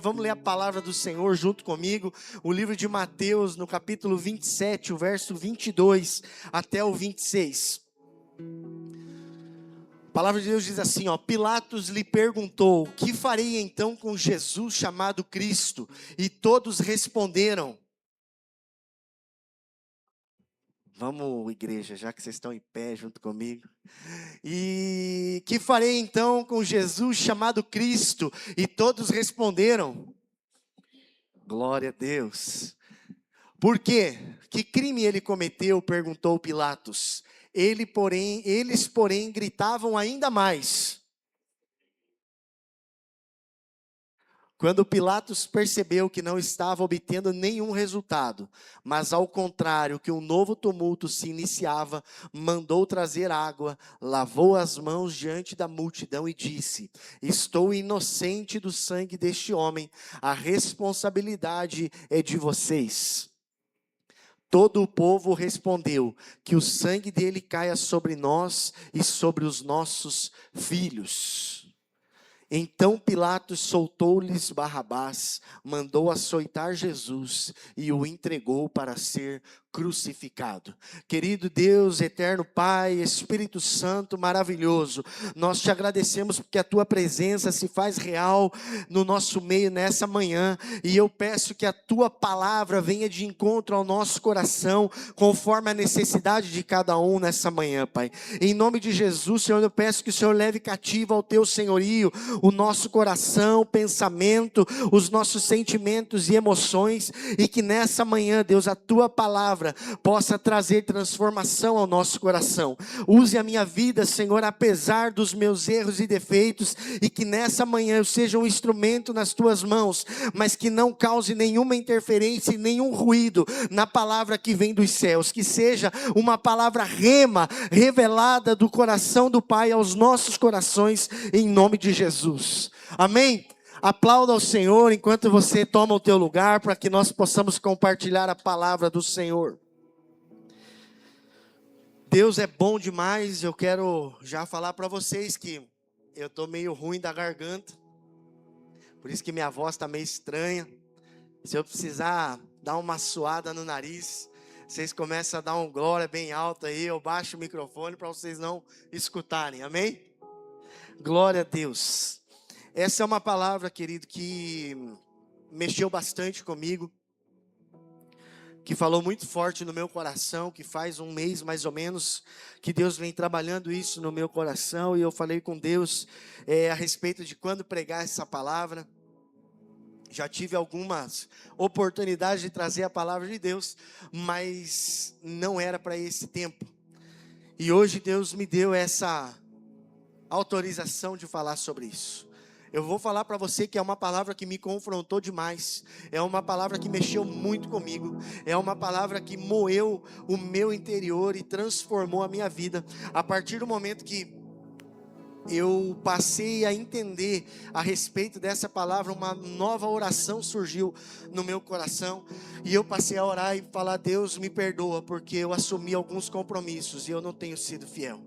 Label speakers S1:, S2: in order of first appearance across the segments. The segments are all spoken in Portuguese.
S1: Vamos ler a palavra do Senhor junto comigo, o livro de Mateus, no capítulo 27, o verso 22 até o 26. A palavra de Deus diz assim, Pilatos lhe perguntou, que farei então com Jesus chamado Cristo? E todos responderam. Vamos, igreja, já que vocês estão em pé junto comigo. E que farei então com Jesus chamado Cristo? E todos responderam. Glória a Deus. Por quê? Que crime ele cometeu? Perguntou Pilatos. Eles, porém, gritavam ainda mais. Quando Pilatos percebeu que não estava obtendo nenhum resultado, mas ao contrário, que um novo tumulto se iniciava, mandou trazer água, lavou as mãos diante da multidão e disse: estou inocente do sangue deste homem, a responsabilidade é de vocês. Todo o povo respondeu: que o sangue dele caia sobre nós e sobre os nossos filhos. Então Pilatos soltou-lhes Barrabás, mandou açoitar Jesus e o entregou para ser crucificado. Querido Deus, eterno Pai, Espírito Santo maravilhoso, nós te agradecemos porque a tua presença se faz real no nosso meio nessa manhã, e eu peço que a tua palavra venha de encontro ao nosso coração, conforme a necessidade de cada um nessa manhã, Pai. Em nome de Jesus, Senhor, eu peço que o Senhor leve cativo ao teu senhorio o nosso coração, pensamento, os nossos sentimentos e emoções, e que nessa manhã, Deus, a tua palavra possa trazer transformação ao nosso coração. Use a minha vida, Senhor, apesar dos meus erros e defeitos, e que nessa manhã eu seja um instrumento nas tuas mãos, mas que não cause nenhuma interferência e nenhum ruído na palavra que vem dos céus, que seja uma palavra rema, revelada do coração do Pai aos nossos corações, em nome de Jesus. Amém? Aplauda ao Senhor enquanto você toma o teu lugar, para que nós possamos compartilhar a palavra do Senhor. Deus é bom demais. Eu quero já falar para vocês que eu estou meio ruim da garganta, por isso que minha voz está meio estranha. Se eu precisar dar uma suada no nariz, vocês começam a dar um glória bem alto aí, eu baixo o microfone para vocês não escutarem, amém? Glória a Deus. Essa é uma palavra, querido, que mexeu bastante comigo, que falou muito forte no meu coração, que faz um mês mais ou menos, que Deus vem trabalhando isso no meu coração, e eu falei com Deus a respeito de quando pregar essa palavra. Já tive algumas oportunidades de trazer a palavra de Deus, mas não era para esse tempo. E hoje Deus me deu essa autorização de falar sobre isso. Eu vou falar para você que é uma palavra que me confrontou demais, é uma palavra que mexeu muito comigo, é uma palavra que moeu o meu interior e transformou a minha vida. A partir do momento que eu passei a entender a respeito dessa palavra, uma nova oração surgiu no meu coração, e eu passei a orar e falar: Deus, me perdoa, porque eu assumi alguns compromissos e eu não tenho sido fiel.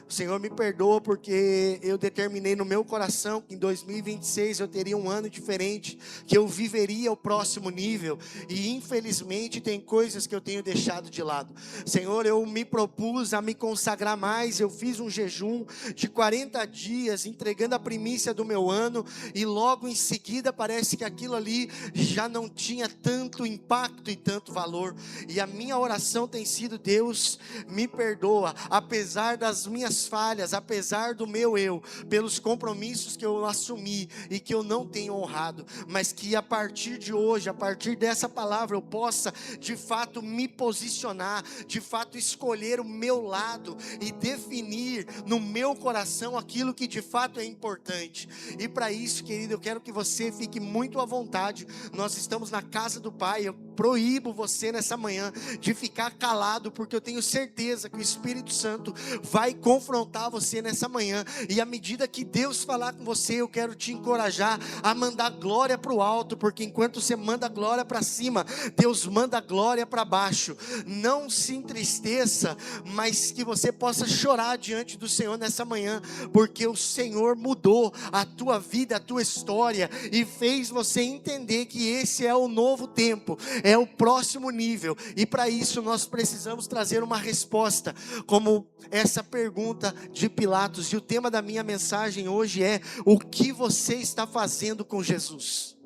S1: O Senhor me perdoa porque eu determinei no meu coração que em 2026 eu teria um ano diferente, que eu viveria o próximo nível, e infelizmente tem coisas que eu tenho deixado de lado. Senhor, eu me propus a me consagrar mais, eu fiz um jejum de 40 dias, entregando a primícia do meu ano, e logo em seguida parece que aquilo ali já não tinha tanto impacto e tanto valor, e a minha oração tem sido: Deus, me perdoa, apesar das minhas falhas, apesar do meu eu, pelos compromissos que eu assumi e que eu não tenho honrado, mas que a partir de hoje, a partir dessa palavra, eu possa de fato me posicionar, de fato escolher o meu lado e definir no meu coração aquilo que de fato é importante. E para isso, querido, eu quero que você fique muito à vontade. Nós estamos na casa do Pai. Eu proíbo você nessa manhã de ficar calado, porque eu tenho certeza que o Espírito Santo vai confrontar você nessa manhã, e à medida que Deus falar com você, eu quero te encorajar a mandar glória para o alto, porque enquanto você manda glória para cima, Deus manda glória para baixo. Não se entristeça, mas que você possa chorar diante do Senhor nessa manhã, porque o Senhor mudou a tua vida, a tua história, e fez você entender que esse é o novo tempo, é o próximo nível, e para isso nós precisamos trazer uma resposta, como essa pergunta de Pilatos. E o tema da minha mensagem hoje é: o que você está fazendo com Jesus?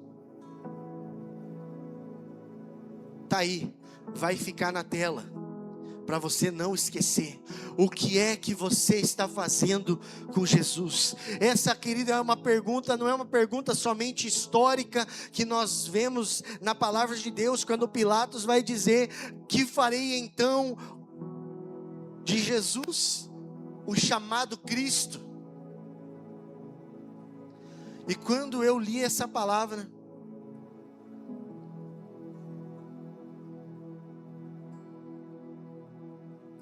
S1: Está aí, vai ficar na tela, para você não esquecer. O que é que você está fazendo com Jesus? Essa, querida, é uma pergunta, não é uma pergunta somente histórica, que nós vemos na palavra de Deus, quando Pilatos vai dizer: que farei então de Jesus, o chamado Cristo? E quando eu li essa palavra,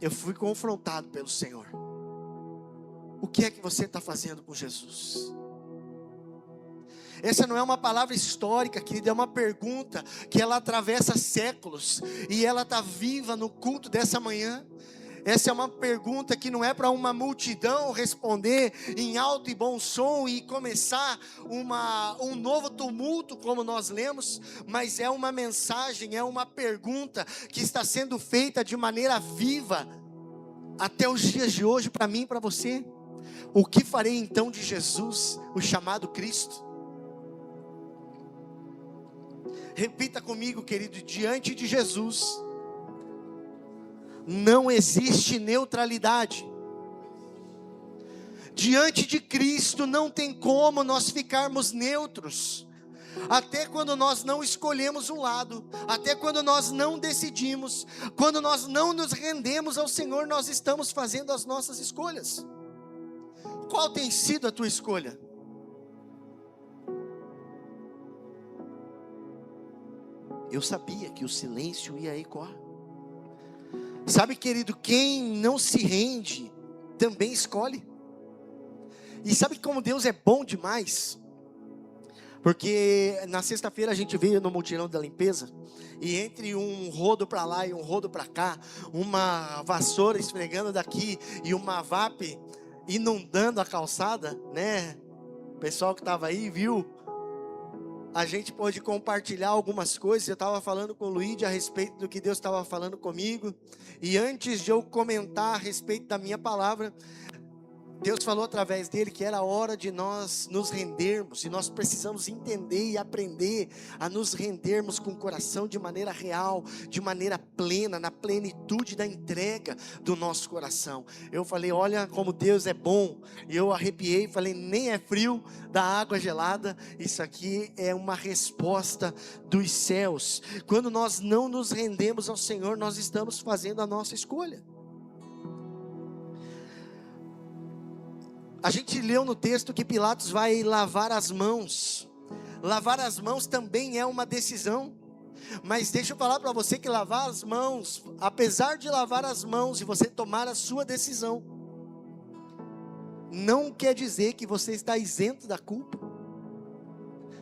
S1: eu fui confrontado pelo Senhor. O que é que você está fazendo com Jesus? Essa não é uma palavra histórica, querida, é uma pergunta que ela atravessa séculos, e ela está viva no culto dessa manhã. Essa é uma pergunta que não é para uma multidão responder em alto e bom som e começar um novo tumulto, como nós lemos, mas é uma mensagem, é uma pergunta que está sendo feita de maneira viva até os dias de hoje, para mim e para você. O que farei então de Jesus, o chamado Cristo? Repita comigo, querido: diante de Jesus não existe neutralidade. Diante de Cristo não tem como nós ficarmos neutros. Até quando nós não escolhemos um lado, até quando nós não decidimos, quando nós não nos rendemos ao Senhor, nós estamos fazendo as nossas escolhas. Qual tem sido a tua escolha? Eu sabia que o silêncio ia ecoar. Sabe, querido, quem não se rende também escolhe. E sabe como Deus é bom demais? Porque na sexta-feira a gente veio no mutirão da limpeza, e entre um rodo para lá e um rodo para cá, uma vassoura esfregando daqui e uma VAP inundando a calçada, né? O pessoal que estava aí viu. A gente pôde compartilhar algumas coisas. Eu estava falando com o Luigi a respeito do que Deus estava falando comigo. E antes de eu comentar a respeito da minha palavra, Deus falou através dele que era hora de nós nos rendermos. E nós precisamos entender e aprender a nos rendermos com o coração de maneira real, de maneira plena, na plenitude da entrega do nosso coração. Eu falei: olha como Deus é bom. E eu arrepiei, falei: nem é frio da água gelada. Isso aqui é uma resposta dos céus. Quando nós não nos rendemos ao Senhor, nós estamos fazendo a nossa escolha. A gente leu no texto que Pilatos vai lavar as mãos. Lavar as mãos também é uma decisão. Mas deixa eu falar para você que lavar as mãos, apesar de lavar as mãos e você tomar a sua decisão, não quer dizer que você está isento da culpa,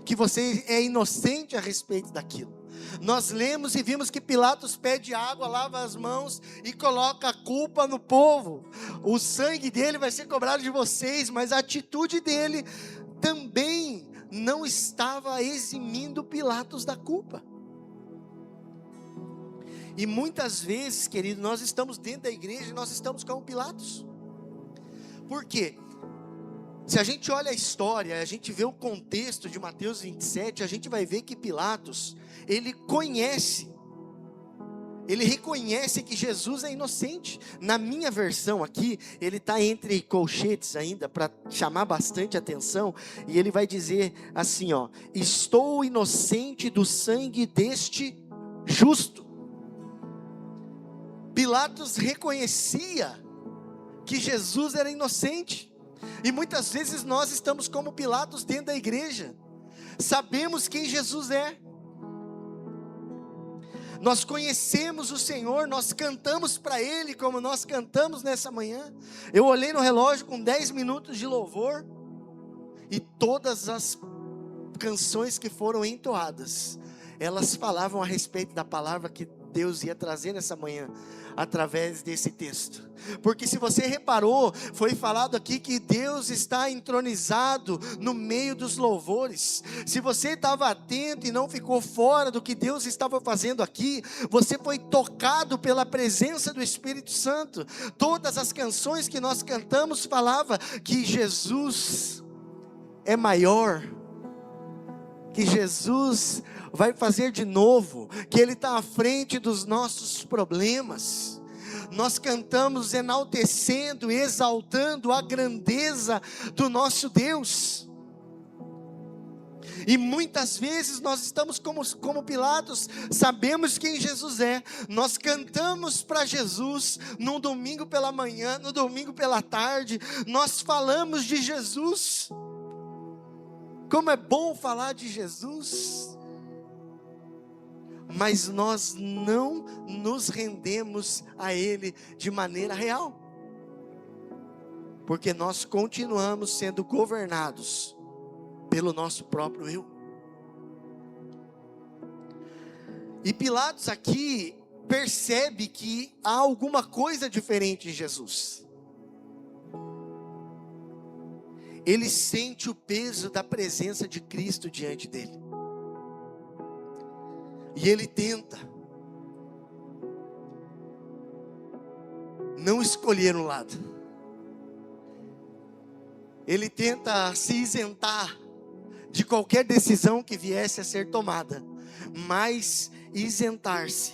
S1: que você é inocente a respeito daquilo. Nós lemos e vimos que Pilatos pede água, lava as mãos e coloca a culpa no povo. O sangue dele vai ser cobrado de vocês, mas a atitude dele também não estava eximindo Pilatos da culpa. E muitas vezes, querido, nós estamos dentro da igreja e nós estamos como Pilatos. Por quê? Se a gente olha a história, a gente vê o contexto de Mateus 27, a gente vai ver que Pilatos, ele reconhece que Jesus é inocente. Na minha versão aqui, ele está entre colchetes ainda, para chamar bastante atenção, e ele vai dizer assim, ó: estou inocente do sangue deste justo. Pilatos reconhecia que Jesus era inocente. E muitas vezes nós estamos como Pilatos dentro da igreja. Sabemos quem Jesus é. Nós conhecemos o Senhor, nós cantamos para Ele como nós cantamos nessa manhã. Eu olhei no relógio com 10 minutos de louvor, e todas as canções que foram entoadas, elas falavam a respeito da palavra que Deus ia trazer nessa manhã, através desse texto. Porque se você reparou, foi falado aqui que Deus está entronizado no meio dos louvores. Se você estava atento e não ficou fora do que Deus estava fazendo aqui, você foi tocado pela presença do Espírito Santo. Todas as canções que nós cantamos falavam que Jesus é maior, que Jesus vai fazer de novo, que Ele está à frente dos nossos problemas. Nós cantamos enaltecendo, exaltando a grandeza do nosso Deus. E muitas vezes nós estamos como Pilatos, sabemos quem Jesus é, nós cantamos para Jesus, num domingo pela manhã, no domingo pela tarde, nós falamos de Jesus. Como é bom falar de Jesus, mas nós não nos rendemos a Ele de maneira real, porque nós continuamos sendo governados pelo nosso próprio eu. E Pilatos aqui percebe que há alguma coisa diferente em Jesus. Ele sente o peso da presença de Cristo diante dele. E ele tenta não escolher um lado. Ele tenta se isentar de qualquer decisão que viesse a ser tomada, mas isentar-se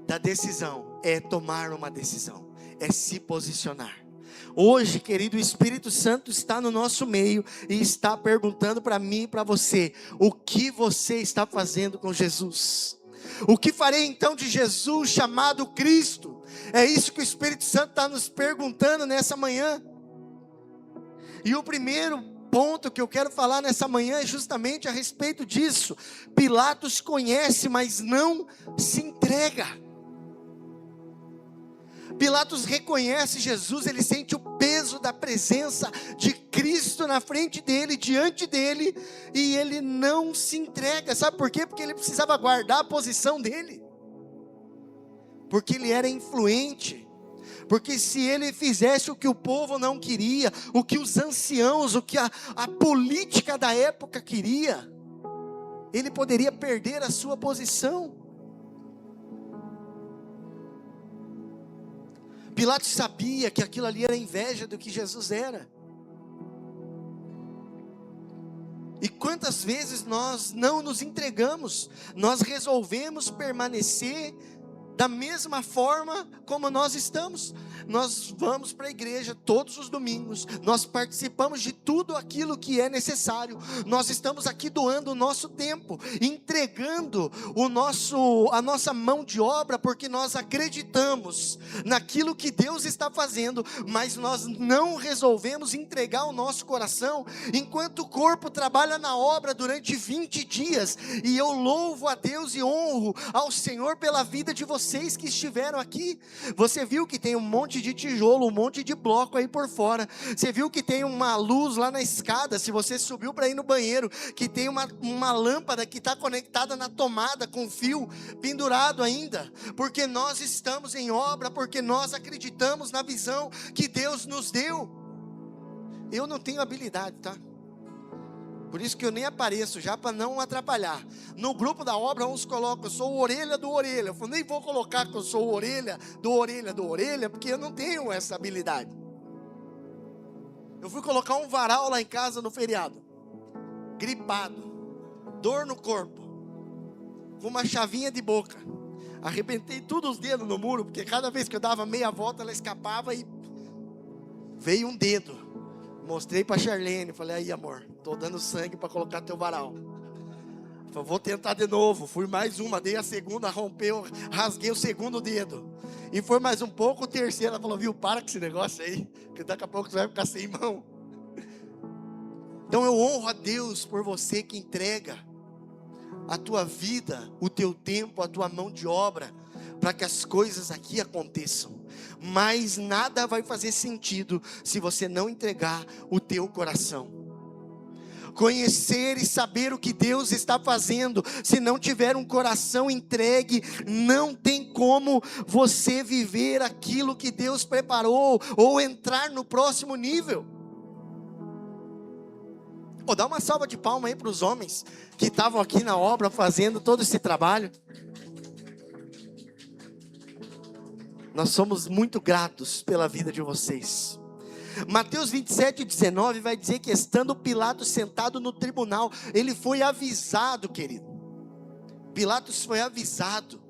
S1: da decisão é tomar uma decisão, é se posicionar. Hoje, querido, o Espírito Santo está no nosso meio e está perguntando para mim e para você: o que você está fazendo com Jesus? O que farei então de Jesus chamado Cristo? É isso que o Espírito Santo está nos perguntando nessa manhã. E o primeiro ponto que eu quero falar nessa manhã é justamente a respeito disso. Pilatos conhece, mas não se entrega. Pilatos reconhece Jesus, ele sente o peso da presença de Cristo na frente dele, diante dele, e ele não se entrega. Sabe por quê? Porque ele precisava guardar a posição dele, porque ele era influente, porque se ele fizesse o que o povo não queria, o que os anciãos, o que a política da época queria, ele poderia perder a sua posição. Pilatos sabia que aquilo ali era inveja do que Jesus era. E quantas vezes nós não nos entregamos, nós resolvemos permanecer da mesma forma como nós estamos. Nós vamos para a igreja todos os domingos, nós participamos de tudo aquilo que é necessário, nós estamos aqui doando o nosso tempo, entregando a nossa mão de obra, porque nós acreditamos naquilo que Deus está fazendo, mas nós não resolvemos entregar o nosso coração, enquanto o corpo trabalha na obra durante 20 dias, e eu louvo a Deus e honro ao Senhor pela vida de vocês que estiveram aqui. Você viu que tem um monte de tijolo, um monte de bloco aí por fora, você viu que tem uma luz lá na escada, se você subiu para ir no banheiro, que tem uma lâmpada que está conectada na tomada, com fio pendurado ainda, porque nós estamos em obra, porque nós acreditamos na visão que Deus nos deu. Eu não tenho habilidade, tá? Por isso que eu nem apareço, já para não atrapalhar. No grupo da obra, uns colocam: eu sou o orelha do orelha. Eu falo, nem vou colocar que eu sou o orelha do orelha do orelha, porque eu não tenho essa habilidade. Eu fui colocar um varal lá em casa no feriado, gripado, dor no corpo, com uma chavinha de boca. Arrebentei todos os dedos no muro, porque cada vez que eu dava meia volta, ela escapava e veio um dedo. Mostrei para Charlene, falei: aí amor, estou dando sangue para colocar teu varal. Falei: vou tentar de novo. Fui mais uma, dei a segunda, rompeu, rasguei o segundo dedo. E foi mais um pouco, o terceiro. Ela falou: viu, para com esse negócio aí, que daqui a pouco você vai ficar sem mão. Então eu honro a Deus por você que entrega a tua vida, o teu tempo, a tua mão de obra, para que as coisas aqui aconteçam. Mas nada vai fazer sentido se você não entregar o teu coração. Conhecer e saber o que Deus está fazendo, se não tiver um coração entregue, não tem como você viver aquilo que Deus preparou, ou entrar no próximo nível. Dá uma salva de palmas aí para os homens que estavam aqui na obra fazendo todo esse trabalho. Nós somos muito gratos pela vida de vocês. Mateus 27:19 vai dizer que estando Pilatos sentado no tribunal, ele foi avisado, querido. Pilatos foi avisado.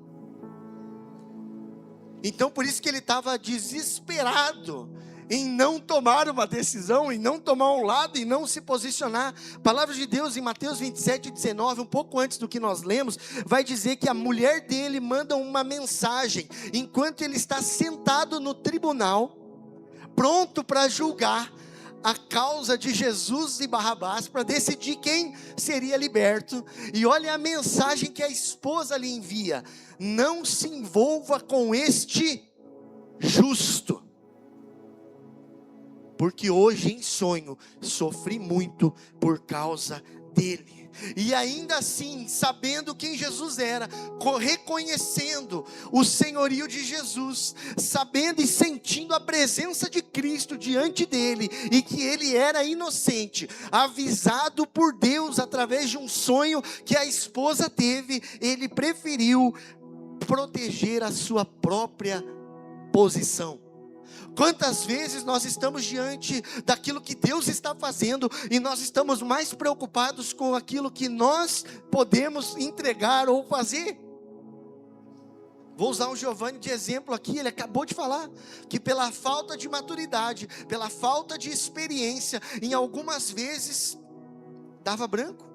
S1: Então por isso que ele estava desesperado em não tomar uma decisão, em não tomar um lado, em não se posicionar. A palavra de Deus em Mateus 27:19, um pouco antes do que nós lemos, vai dizer que a mulher dele manda uma mensagem, enquanto ele está sentado no tribunal, pronto para julgar a causa de Jesus e Barrabás, para decidir quem seria liberto. E olha a mensagem que a esposa lhe envia: não se envolva com este justo, porque hoje em sonho sofri muito por causa dele. E ainda assim, sabendo quem Jesus era, reconhecendo o senhorio de Jesus, sabendo e sentindo a presença de Cristo diante dele, e que ele era inocente, avisado por Deus através de um sonho que a esposa teve, ele preferiu proteger a sua própria posição. Quantas vezes nós estamos diante daquilo que Deus está fazendo e nós estamos mais preocupados com aquilo que nós podemos entregar ou fazer? Vou usar o Giovanni de exemplo aqui. Ele acabou de falar que pela falta de maturidade, pela falta de experiência, em algumas vezes dava branco,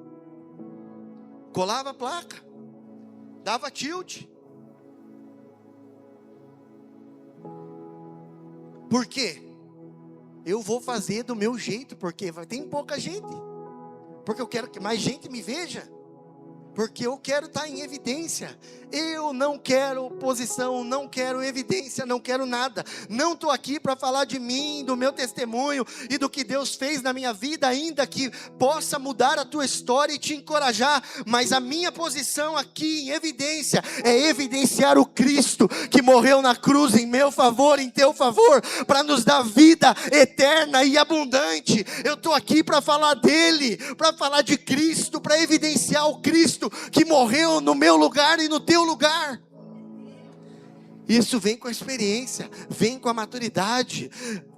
S1: colava a placa, dava tilt. Por quê? Eu vou fazer do meu jeito, porque tem pouca gente, porque eu quero que mais gente me veja, porque eu quero estar em evidência. Eu não quero posição, não quero evidência, não quero nada. Não estou aqui para falar de mim, do meu testemunho e do que Deus fez na minha vida, ainda que possa mudar a tua história e te encorajar. Mas a minha posição aqui em evidência é evidenciar o Cristo que morreu na cruz em meu favor, em teu favor, para nos dar vida eterna e abundante. Eu estou aqui para falar dele, para falar de Cristo, para evidenciar o Cristo que morreu no meu lugar e no teu lugar. Isso vem com a experiência, vem com a maturidade.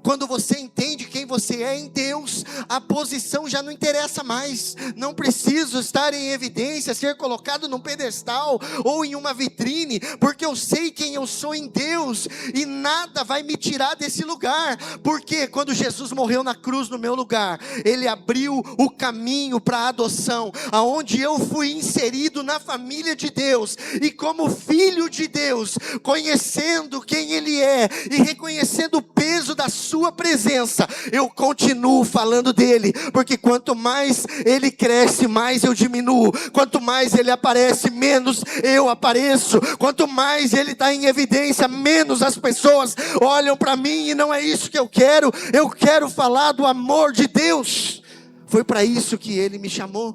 S1: Quando você entende quem você é em Deus, a posição já não interessa mais. Não preciso estar em evidência, ser colocado num pedestal ou em uma vitrine, porque eu sei quem eu sou em Deus, e nada vai me tirar desse lugar. Porque quando Jesus morreu na cruz no meu lugar, Ele abriu o caminho para a adoção, aonde eu fui inserido na família de Deus, e como filho de Deus, conhecendo quem Ele é e reconhecendo o peso da sua presença, eu continuo falando dele, porque quanto mais ele cresce, mais eu diminuo. Quanto mais ele aparece, menos eu apareço. Quanto mais ele está em evidência, menos as pessoas olham para mim, e não é isso que eu quero. Eu quero falar do amor de Deus. Foi para isso que ele me chamou,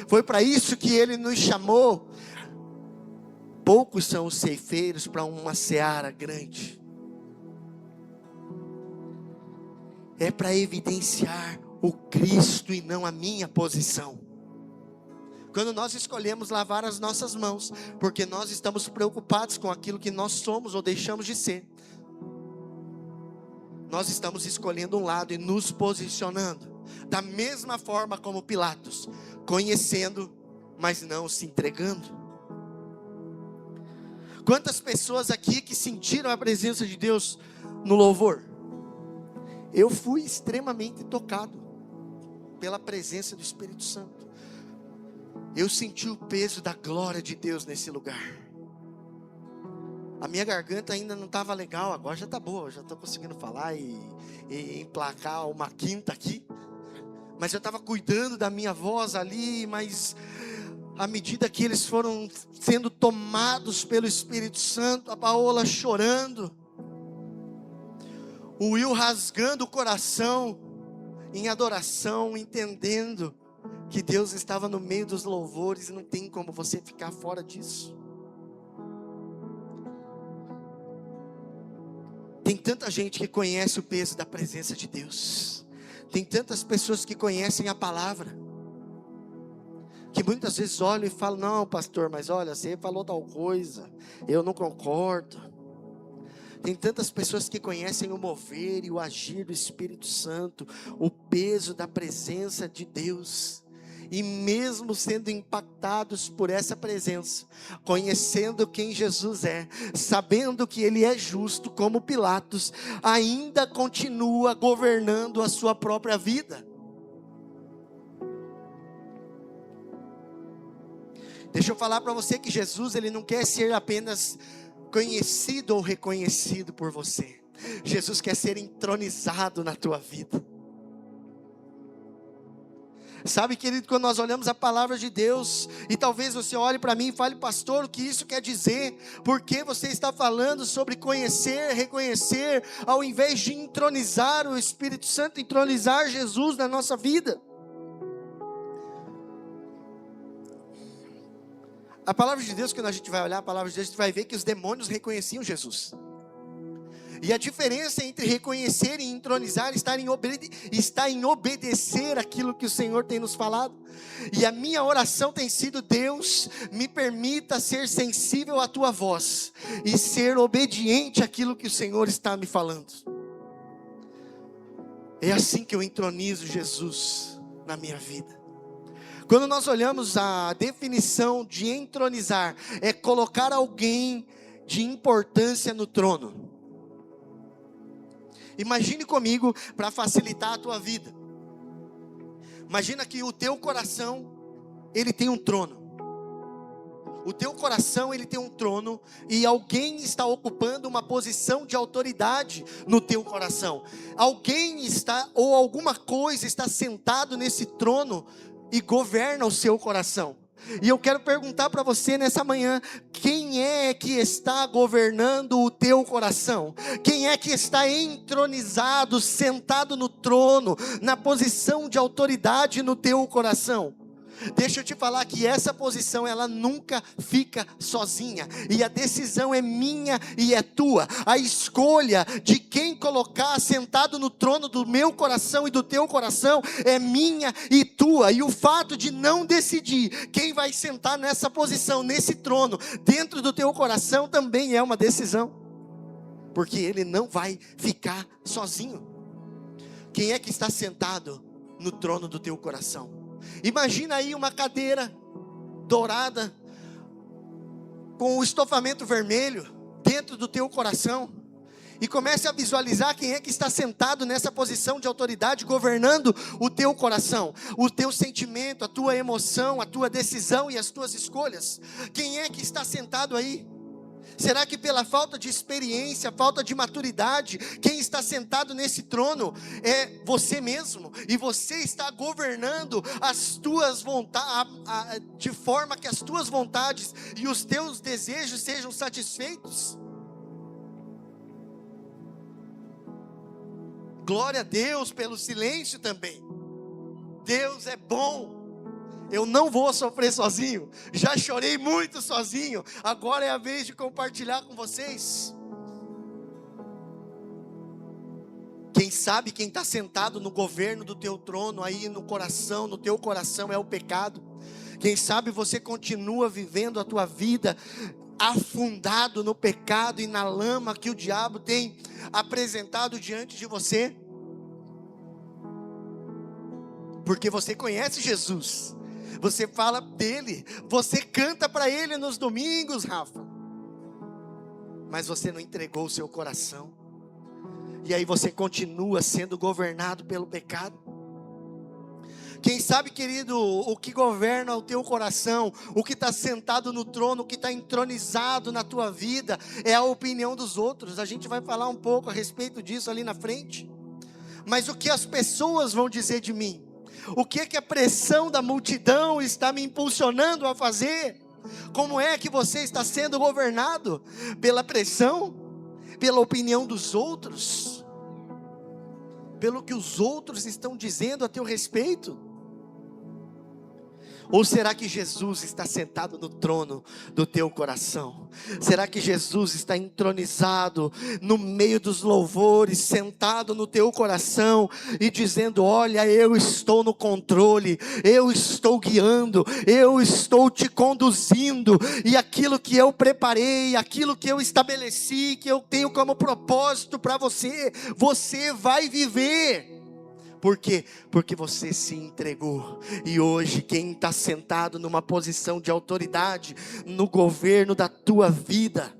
S1: foi para isso que ele nos chamou. Poucos são os ceifeiros para uma seara grande. É para evidenciar o Cristo e não a minha posição. Quando nós escolhemos lavar as nossas mãos, porque nós estamos preocupados com aquilo que nós somos ou deixamos de ser, nós estamos escolhendo um lado e nos posicionando, da mesma forma como Pilatos, conhecendo, mas não se entregando. Quantas pessoas aqui que sentiram a presença de Deus no louvor? Eu fui extremamente tocado pela presença do Espírito Santo. Eu senti o peso da glória de Deus nesse lugar. A minha garganta ainda não estava legal, agora já está boa, já estou conseguindo falar e emplacar uma quinta aqui. Mas eu estava cuidando da minha voz ali, mas à medida que eles foram sendo tomados pelo Espírito Santo, a Paola chorando, o Will rasgando o coração em adoração, entendendo que Deus estava no meio dos louvores e não tem como você ficar fora disso. Tem tanta gente que conhece o peso da presença de Deus. Tem tantas pessoas que conhecem a palavra, que muitas vezes olham e falam: não, pastor, mas olha, você falou tal coisa, eu não concordo. Tem tantas pessoas que conhecem o mover e o agir do Espírito Santo, o peso da presença de Deus, e mesmo sendo impactados por essa presença, conhecendo quem Jesus é, sabendo que Ele é justo como Pilatos, ainda continua governando a sua própria vida. Deixa eu falar para você que Jesus, Ele não quer ser apenas conhecido ou reconhecido por você. Jesus quer ser entronizado na tua vida. Sabe, querido, quando nós olhamos a palavra de Deus, e talvez você olhe para mim e fale: pastor, o que isso quer dizer? Por que você está falando sobre conhecer, reconhecer, ao invés de entronizar o Espírito Santo, entronizar Jesus na nossa vida? A palavra de Deus, quando a gente vai olhar a palavra de Deus, a gente vai ver que os demônios reconheciam Jesus. E a diferença entre reconhecer e entronizar está em obedecer aquilo que o Senhor tem nos falado. E a minha oração tem sido: Deus, me permita ser sensível à tua voz e ser obediente àquilo que o Senhor está me falando. É assim que eu entronizo Jesus na minha vida. Quando nós olhamos a definição de entronizar, é colocar alguém de importância no trono. Imagine comigo, para facilitar a tua vida. Imagina que o teu coração, ele tem um trono. O teu coração, ele tem um trono, e alguém está ocupando uma posição de autoridade no teu coração. Alguém está, ou alguma coisa está sentado nesse trono e governa o seu coração. E eu quero perguntar para você nessa manhã: quem é que está governando o teu coração? Quem é que está entronizado, sentado no trono, na posição de autoridade no teu coração? Deixa eu te falar que essa posição, ela nunca fica sozinha, e a decisão é minha e é tua. A escolha de quem colocar sentado no trono do meu coração e do teu coração é minha e tua. E o fato de não decidir quem vai sentar nessa posição, nesse trono, dentro do teu coração, também é uma decisão, porque ele não vai ficar sozinho. Quem é que está sentado no trono do teu coração? Imagina aí uma cadeira dourada, com o estofamento vermelho dentro do teu coração, e comece a visualizar quem é que está sentado nessa posição de autoridade, governando o teu coração, o teu sentimento, a tua emoção, a tua decisão e as tuas escolhas. Quem é que está sentado aí? Será que pela falta de experiência, falta de maturidade, quem está sentado nesse trono é você mesmo? E você está governando as tuas vontades, de forma que as tuas vontades e os teus desejos sejam satisfeitos? Glória a Deus pelo silêncio também. Deus é bom. Eu não vou sofrer sozinho. Já chorei muito sozinho. Agora é a vez de compartilhar com vocês. Quem sabe quem está sentado no governo do teu trono aí no coração, no teu coração, é o pecado. Quem sabe você continua vivendo a tua vida afundado no pecado e na lama que o diabo tem apresentado diante de você. Porque você conhece Jesus. Você fala dele, você canta para ele nos domingos, Rafa, mas você não entregou o seu coração, e aí você continua sendo governado pelo pecado. Quem sabe, querido, o que governa o teu coração, o que está sentado no trono, o que está entronizado na tua vida, é a opinião dos outros. A gente vai falar um pouco a respeito disso ali na frente. Mas o que as pessoas vão dizer de mim? O que é que a pressão da multidão está me impulsionando a fazer? Como é que você está sendo governado? Pela pressão? Pela opinião dos outros? Pelo que os outros estão dizendo a teu respeito? Ou será que Jesus está sentado no trono do teu coração? Será que Jesus está entronizado no meio dos louvores, sentado no teu coração e dizendo: olha, eu estou no controle, eu estou guiando, eu estou te conduzindo, e aquilo que eu preparei, aquilo que eu estabeleci, que eu tenho como propósito para você, você vai viver. Por quê? Porque você se entregou. E hoje quem está sentado numa posição de autoridade no governo da tua vida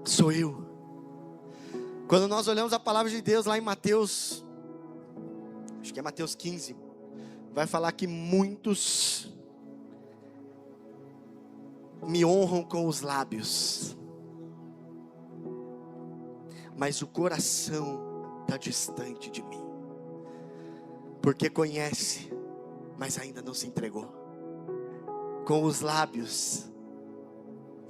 S1: sou eu. Quando nós olhamos a palavra de Deus lá em Mateus, acho que é Mateus 15, vai falar que muitos me honram com os lábios, mas o coração está distante de mim, porque conhece, mas ainda não se entregou. Com os lábios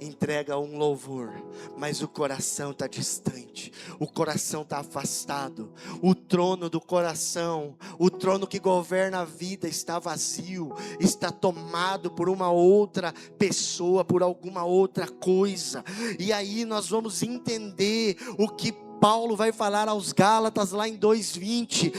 S1: entrega um louvor, mas o coração está distante, o coração está afastado. O trono do coração, o trono que governa a vida, está vazio, está tomado por uma outra pessoa, por alguma outra coisa. E aí nós vamos entender o que Paulo vai falar aos Gálatas lá em 2:20,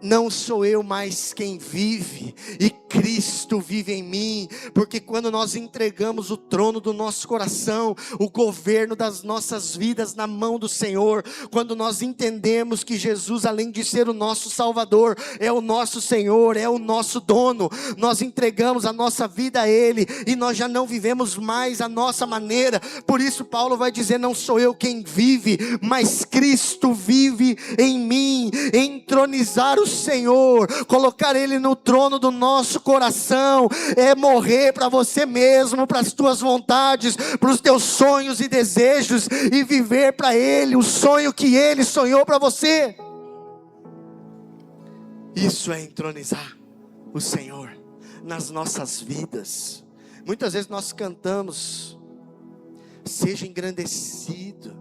S1: não sou eu mais quem vive, e Cristo vive em mim. Porque quando nós entregamos o trono do nosso coração, o governo das nossas vidas na mão do Senhor, quando nós entendemos que Jesus, além de ser o nosso Salvador, é o nosso Senhor, é o nosso dono, nós entregamos a nossa vida a Ele, e nós já não vivemos mais a nossa maneira. Por isso Paulo vai dizer, não sou eu quem vive, mas Cristo vive em mim. Entronizar o Senhor, colocar Ele no trono do nosso coração, é morrer para você mesmo, para as tuas vontades, para os teus sonhos e desejos, e viver para Ele o sonho que Ele sonhou para você. Isso é entronizar o Senhor nas nossas vidas. Muitas vezes nós cantamos, seja engrandecido,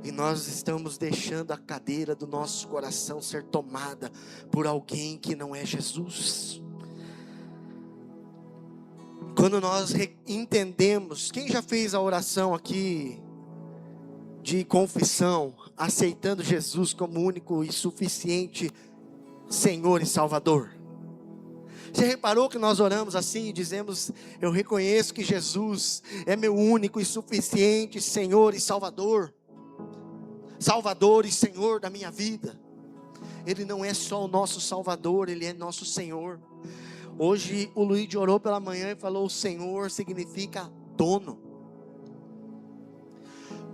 S1: e nós estamos deixando a cadeira do nosso coração ser tomada por alguém que não é Jesus. Quando nós entendemos, quem já fez a oração aqui de confissão, aceitando Jesus como único e suficiente Senhor e Salvador? Você reparou que nós oramos assim e dizemos, eu reconheço que Jesus é meu único e suficiente Senhor e Salvador. Salvador e Senhor da minha vida. Ele não é só o nosso Salvador, Ele é nosso Senhor. Hoje o Luiz orou pela manhã e falou, o Senhor significa dono.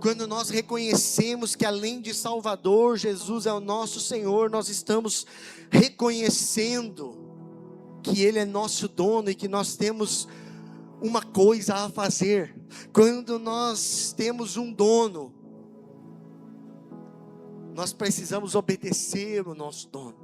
S1: Quando nós reconhecemos que além de Salvador, Jesus é o nosso Senhor, nós estamos reconhecendo que Ele é nosso dono e que nós temos uma coisa a fazer. Quando nós temos um dono, nós precisamos obedecer o nosso dono.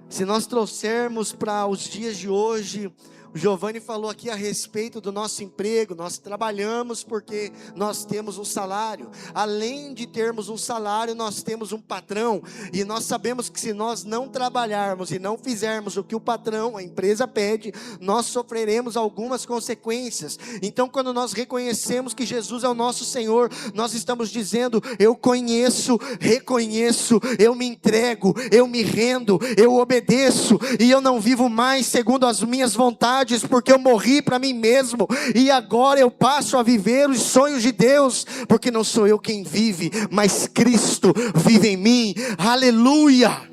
S1: Se nós trouxermos para os dias de hoje, o Giovanni falou aqui a respeito do nosso emprego. Nós trabalhamos porque nós temos um salário. Além de termos um salário, nós temos um patrão. E nós sabemos que se nós não trabalharmos e não fizermos o que o patrão, a empresa pede, nós sofreremos algumas consequências. Então quando nós reconhecemos que Jesus é o nosso Senhor, nós estamos dizendo, eu conheço, reconheço, eu me entrego, eu me rendo, eu obedeço. E eu não vivo mais segundo as minhas vontades, porque eu morri para mim mesmo, e agora eu passo a viver os sonhos de Deus, porque não sou eu quem vive, mas Cristo vive em mim. Aleluia!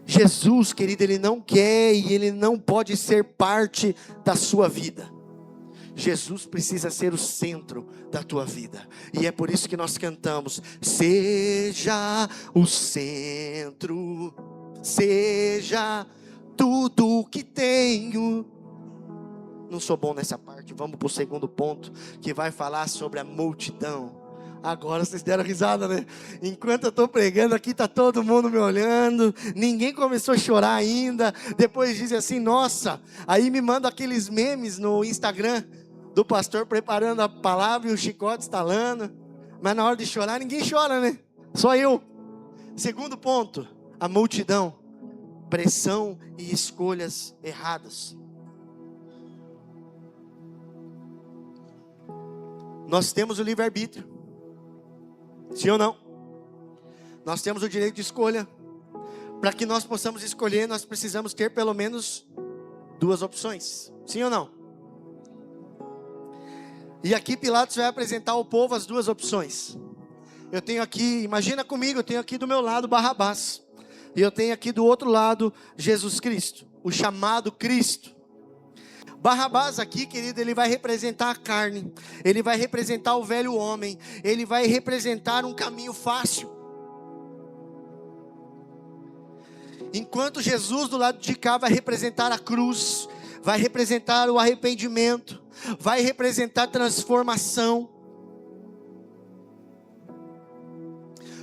S1: Jesus, querido, Ele não quer e Ele não pode ser parte da sua vida. Jesus precisa ser o centro da tua vida. E é por isso que nós cantamos, seja o centro, seja tudo o que tenho. Não sou bom nessa parte, vamos para o segundo ponto, que vai falar sobre a multidão. Agora vocês deram risada, né? Enquanto eu estou pregando aqui, está todo mundo me olhando. Ninguém começou a chorar ainda. Depois dizem assim, nossa. Aí me mandam aqueles memes no Instagram do pastor preparando a palavra e o chicote estalando. Mas na hora de chorar, ninguém chora, né? Só eu. Segundo ponto, a multidão, pressão e escolhas erradas. Nós temos o livre-arbítrio. Sim ou não? Nós temos o direito de escolha. Para que nós possamos escolher, nós precisamos ter pelo menos 2 opções. Sim ou não? E aqui Pilatos vai apresentar ao povo as 2 opções. Eu tenho aqui, imagina comigo, eu tenho aqui do meu lado Barrabás. E eu tenho aqui do outro lado Jesus Cristo, o chamado Cristo. Barrabás aqui, querido, ele vai representar a carne. Ele vai representar o velho homem. Ele vai representar um caminho fácil. Enquanto Jesus do lado de cá vai representar a cruz, vai representar o arrependimento, vai representar transformação.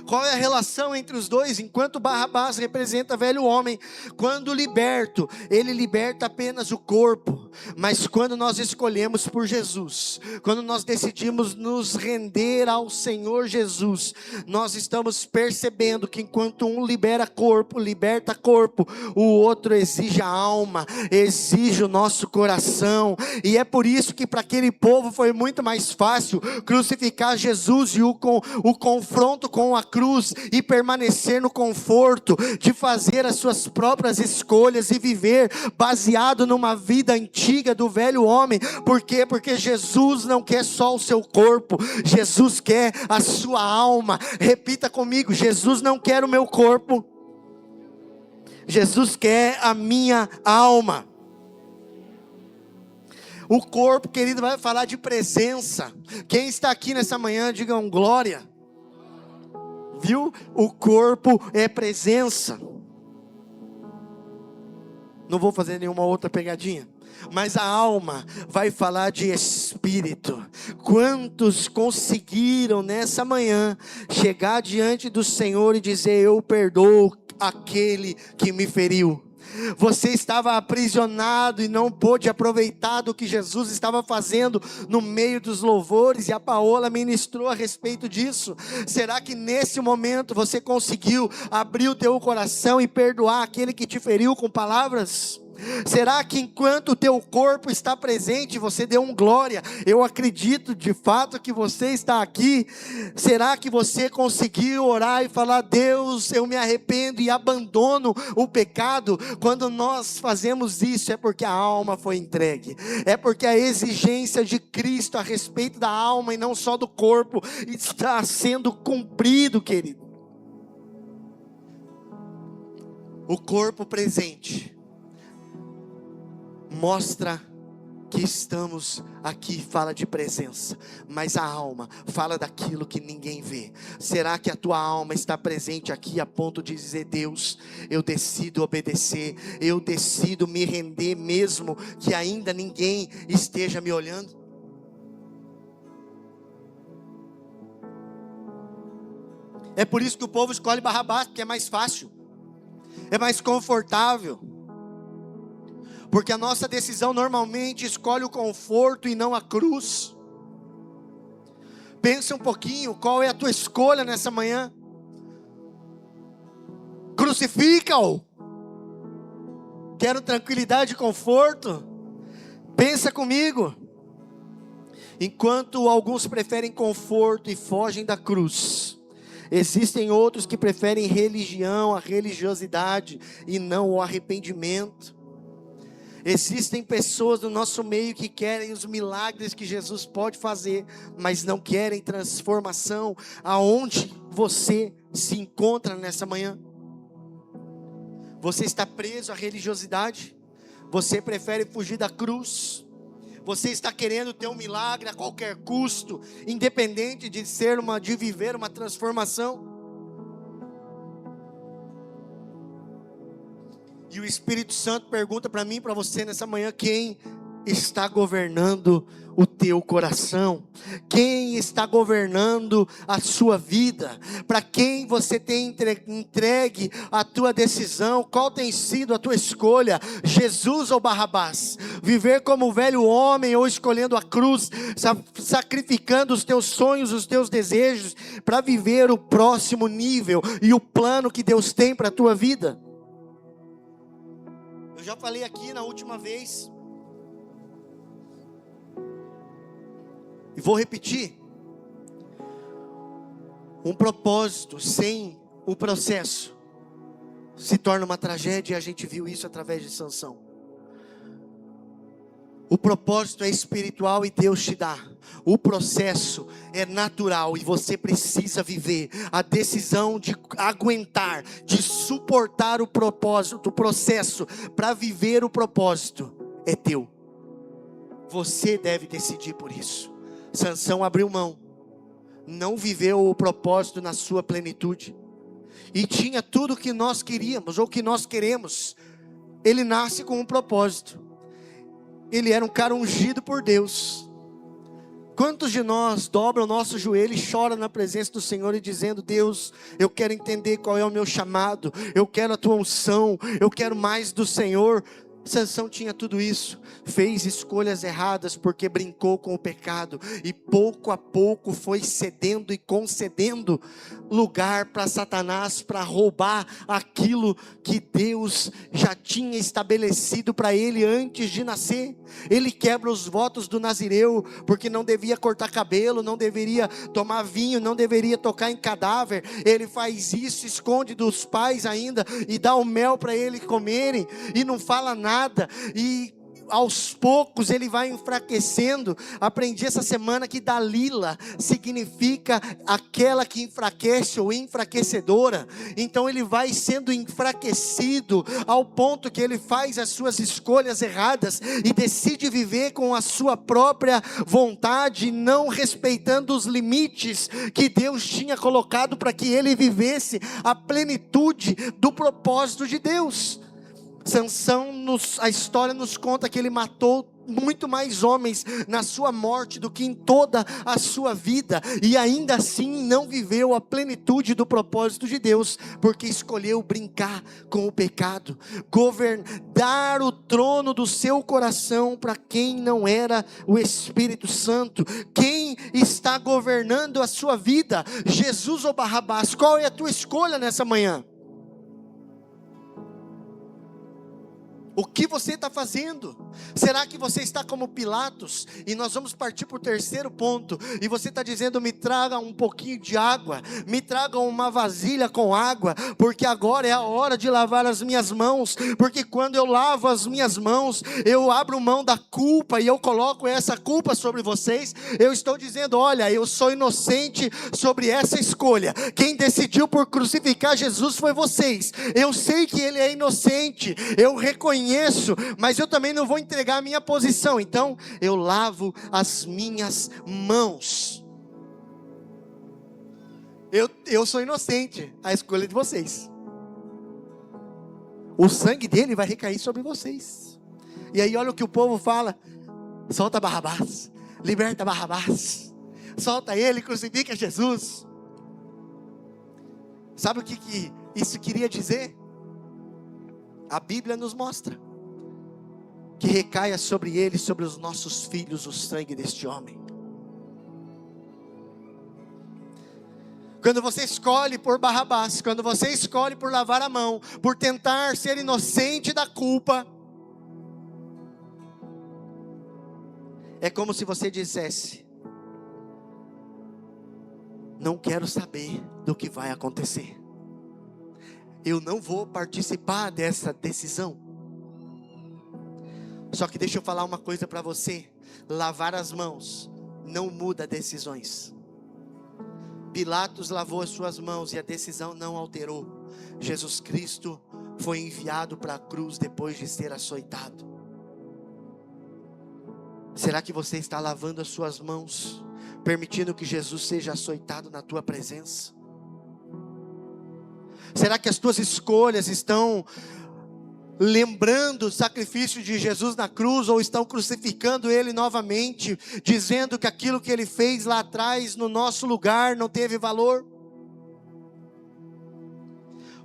S1: Qual é a relação entre os dois? Enquanto Barrabás representa velho homem, quando liberto, ele liberta apenas o corpo. Mas quando nós escolhemos por Jesus, quando nós decidimos nos render ao Senhor Jesus, nós estamos percebendo que enquanto um libera corpo, liberta corpo, o outro exige a alma, exige o nosso coração. E é por isso que para aquele povo foi muito mais fácil crucificar Jesus e o confronto com a cruz e permanecer no conforto de fazer as suas próprias escolhas e viver baseado numa vida antiga do velho homem. Por quê? Porque Jesus não quer só o seu corpo, Jesus quer a sua alma. Repita comigo: Jesus não quer o meu corpo, Jesus quer a minha alma. O corpo, querido, vai falar de presença. Quem está aqui nessa manhã, digam glória. Viu? O corpo é presença. Não vou fazer nenhuma outra pegadinha. Mas a alma vai falar de espírito. Quantos conseguiram nessa manhã chegar diante do Senhor e dizer: eu perdoo aquele que me feriu? Você estava aprisionado e não pôde aproveitar do que Jesus estava fazendo no meio dos louvores, e a Paola ministrou a respeito disso. Será que nesse momento você conseguiu abrir o teu coração e perdoar aquele que te feriu com palavras? Será que enquanto o teu corpo está presente, você deu glória? Eu acredito de fato que você está aqui. Será que você conseguiu orar e falar: Deus, eu me arrependo e abandono o pecado? Quando nós fazemos isso, é porque a alma foi entregue, é porque a exigência de Cristo a respeito da alma e não só do corpo está sendo cumprido, querido. O corpo presente mostra que estamos aqui, fala de presença, mas a alma fala daquilo que ninguém vê. Será que a tua alma está presente aqui a ponto de dizer: Deus, eu decido obedecer, eu decido me render mesmo que ainda ninguém esteja me olhando? É por isso que o povo escolhe Barrabás, porque é mais fácil, é mais confortável. Porque a nossa decisão normalmente escolhe o conforto e não a cruz. Pensa um pouquinho, qual é a tua escolha nessa manhã? Crucifica-o. Quero tranquilidade e conforto? Pensa comigo. Enquanto alguns preferem conforto e fogem da cruz, existem outros que preferem religião, a religiosidade e não o arrependimento. Existem pessoas no nosso meio que querem os milagres que Jesus pode fazer, mas não querem transformação. Aonde você se encontra nessa manhã? Você está preso à religiosidade? Você prefere fugir da cruz? Você está querendo ter um milagre a qualquer custo, independente de viver uma transformação? E o Espírito Santo pergunta para mim e para você nessa manhã: quem está governando o teu teu coração? Quem está governando a sua vida? Para quem você tem entregue a tua decisão? Qual tem sido a tua escolha? Jesus ou Barrabás? Viver como um velho homem ou escolhendo a cruz, sacrificando os teus sonhos, os teus desejos, para viver o próximo nível e o plano que Deus tem para a tua vida? Eu já falei aqui na última vez, e vou repetir: um propósito sem o processo se torna uma tragédia, e a gente viu isso através de Sansão. O propósito é espiritual e Deus te dá. O processo é natural e você precisa viver. A decisão de aguentar, de suportar o propósito, o processo para viver o propósito é teu. Você deve decidir por isso. Sansão abriu mão, não viveu o propósito na sua plenitude, e tinha tudo o que nós queríamos, ou que nós queremos. Ele nasce com um propósito, ele era um cara ungido por Deus. Quantos de nós dobra o nosso joelho e chora na presença do Senhor e dizendo: Deus, eu quero entender qual é o meu chamado, eu quero a tua unção, eu quero mais do Senhor. Sansão tinha tudo isso, fez escolhas erradas porque brincou com o pecado, e pouco a pouco foi cedendo e concedendo lugar para Satanás, para roubar aquilo que Deus já tinha estabelecido para ele antes de nascer. Ele quebra os votos do Nazireu, porque não devia cortar cabelo, não deveria tomar vinho, não deveria tocar em cadáver. Ele faz isso, esconde dos pais ainda, e dá o mel para eles comerem, e não fala nada, e aos poucos ele vai enfraquecendo. Aprendi essa semana que Dalila significa aquela que enfraquece ou enfraquecedora. Então ele vai sendo enfraquecido ao ponto que ele faz as suas escolhas erradas e decide viver com a sua própria vontade, não respeitando os limites que Deus tinha colocado para que ele vivesse a plenitude do propósito de Deus. Sansão, a história nos conta que ele matou muito mais homens na sua morte do que em toda a sua vida, e ainda assim não viveu a plenitude do propósito de Deus, porque escolheu brincar com o pecado, dar o trono do seu coração para quem não era o Espírito Santo. Quem está governando a sua vida? Jesus ou Barrabás? Qual é a tua escolha nessa manhã? O que você está fazendo? Será que você está como Pilatos? E nós vamos partir para o terceiro ponto. E você está dizendo: me traga um pouquinho de água, me traga uma vasilha com água, porque agora é a hora de lavar as minhas mãos. Porque quando eu lavo as minhas mãos, eu abro mão da culpa e eu coloco essa culpa sobre vocês. Eu estou dizendo: olha, eu sou inocente sobre essa escolha. Quem decidiu por crucificar Jesus foi vocês. Eu sei que ele é inocente, eu reconheço, mas eu também não vou entregar a minha posição. Então eu lavo as minhas mãos. Eu sou inocente, a escolha é de vocês. O sangue dele vai recair sobre vocês. E aí olha o que o povo fala: solta Barrabás, liberta Barrabás, solta ele, crucifica Jesus. Sabe o que isso queria dizer? A Bíblia nos mostra que recaia sobre ele, sobre os nossos filhos, o sangue deste homem. Quando você escolhe por Barrabás, quando você escolhe por lavar a mão, por tentar ser inocente da culpa, é como se você dissesse: não quero saber do que vai acontecer, eu não vou participar dessa decisão. Só que deixa eu falar uma coisa para você: lavar as mãos não muda decisões. Pilatos lavou as suas mãos e a decisão não alterou. Jesus Cristo foi enviado para a cruz depois de ser açoitado. Será que você está lavando as suas mãos, permitindo que Jesus seja açoitado na tua presença? Será que as tuas escolhas estão lembrando o sacrifício de Jesus na cruz, ou estão crucificando Ele novamente, dizendo que aquilo que Ele fez lá atrás, no nosso lugar, não teve valor?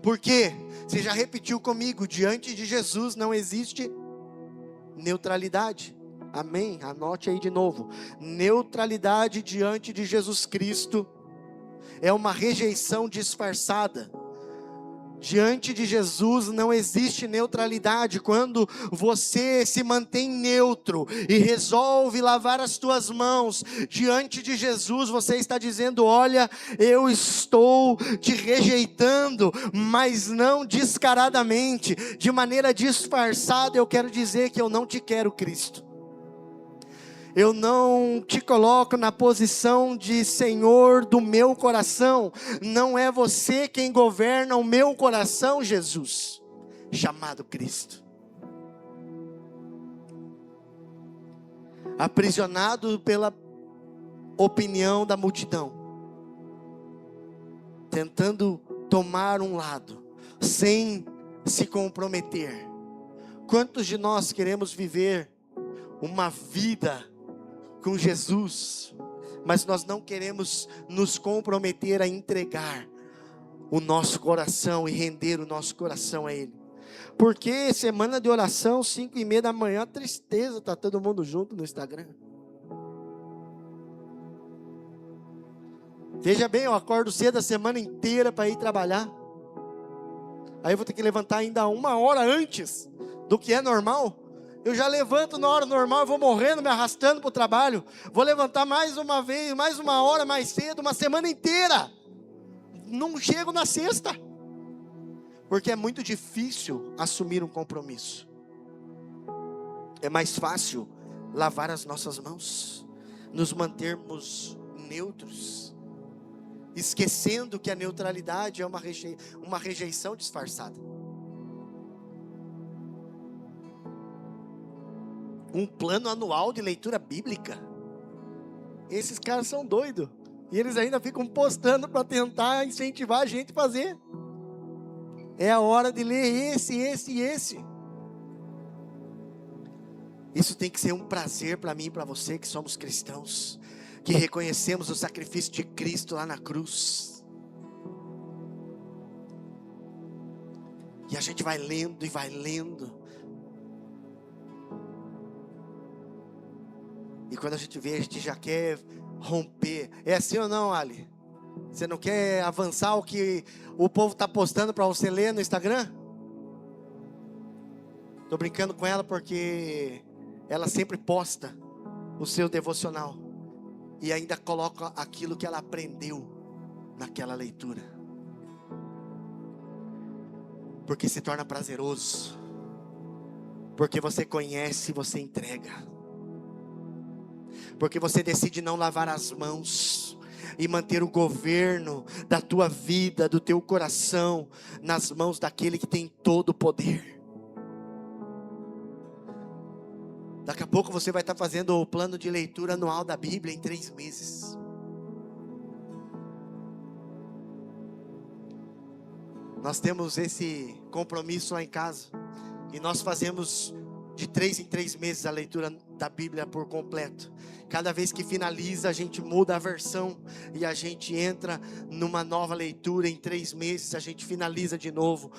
S1: Porque, você já repetiu comigo, diante de Jesus não existe neutralidade. Amém? Anote aí de novo. Neutralidade diante de Jesus Cristo é uma rejeição disfarçada. Diante de Jesus não existe neutralidade. Quando você se mantém neutro e resolve lavar as tuas mãos diante de Jesus, você está dizendo: olha, eu estou te rejeitando, mas não descaradamente, de maneira disfarçada. Eu quero dizer que eu não te quero, Cristo. Eu não te coloco na posição de Senhor do meu coração. Não é você quem governa o meu coração, Jesus, chamado Cristo. Aprisionado pela opinião da multidão, tentando tomar um lado, sem se comprometer. Quantos de nós queremos viver uma vida com Jesus, mas nós não queremos nos comprometer a entregar o nosso coração e render o nosso coração a Ele? Porque semana de oração, 5:30 da manhã, tristeza, está todo mundo junto no Instagram. Veja bem, eu acordo cedo a semana inteira para ir trabalhar, aí eu vou ter que levantar ainda 1 hora antes do que é normal. Eu já levanto na hora normal, eu vou morrendo, me arrastando para o trabalho. Vou levantar mais uma vez, mais 1 hora mais cedo, uma semana inteira. Não chego na sexta. Porque é muito difícil assumir um compromisso. É mais fácil lavar as nossas mãos, nos mantermos neutros, esquecendo que a neutralidade é uma rejeição disfarçada. Um plano anual de leitura bíblica. Esses caras são doidos. E eles ainda ficam postando para tentar incentivar a gente a fazer. É a hora de ler esse e esse. Isso tem que ser um prazer para mim e para você que somos cristãos, que reconhecemos o sacrifício de Cristo lá na cruz. E a gente vai lendo e vai lendo. E quando a gente vê, a gente já quer romper. É assim ou não, Ali? Você não quer avançar o que o povo está postando para você ler no Instagram? Estou brincando com ela porque ela sempre posta o seu devocional. E ainda coloca aquilo que ela aprendeu naquela leitura. Porque se torna prazeroso. Porque você conhece e você entrega. Porque você decide não lavar as mãos e manter o governo da tua vida, do teu coração, nas mãos daquele que tem todo o poder. Daqui a pouco você vai estar fazendo o plano de leitura anual da Bíblia em 3 meses. Nós temos esse compromisso lá em casa. E nós fazemos de 3 em 3 meses a leitura da Bíblia por completo. Cada vez que finaliza, a gente muda a versão e a gente entra numa nova leitura. Em 3 meses a gente finaliza de novo.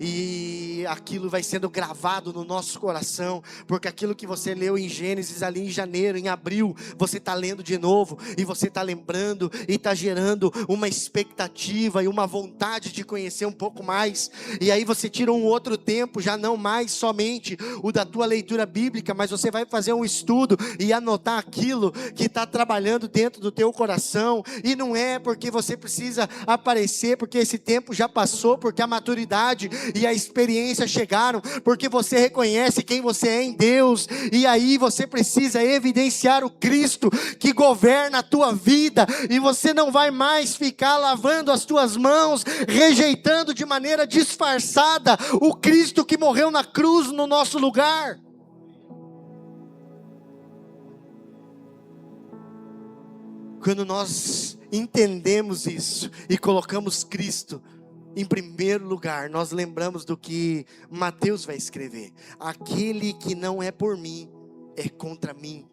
S1: E aquilo vai sendo gravado no nosso coração, porque aquilo que você leu em Gênesis ali em janeiro, em abril, você está lendo de novo, e você está lembrando, e está gerando uma expectativa e uma vontade de conhecer um pouco mais. E aí você tira um outro tempo, já não mais somente o da tua leitura bíblica, mas você vai fazer um estudo e anotar aquilo que está trabalhando dentro do teu coração. E não é porque você precisa aparecer, porque esse tempo já passou, porque a maturidade e a experiência chegaram, porque você reconhece quem você é em Deus, e aí você precisa evidenciar o Cristo que governa a tua vida, e você não vai mais ficar lavando as tuas mãos, rejeitando de maneira disfarçada o Cristo que morreu na cruz no nosso lugar. Quando nós entendemos isso e colocamos Cristo Em primeiro lugar, nós lembramos do que Mateus vai escrever: aquele que não é por mim, é contra mim.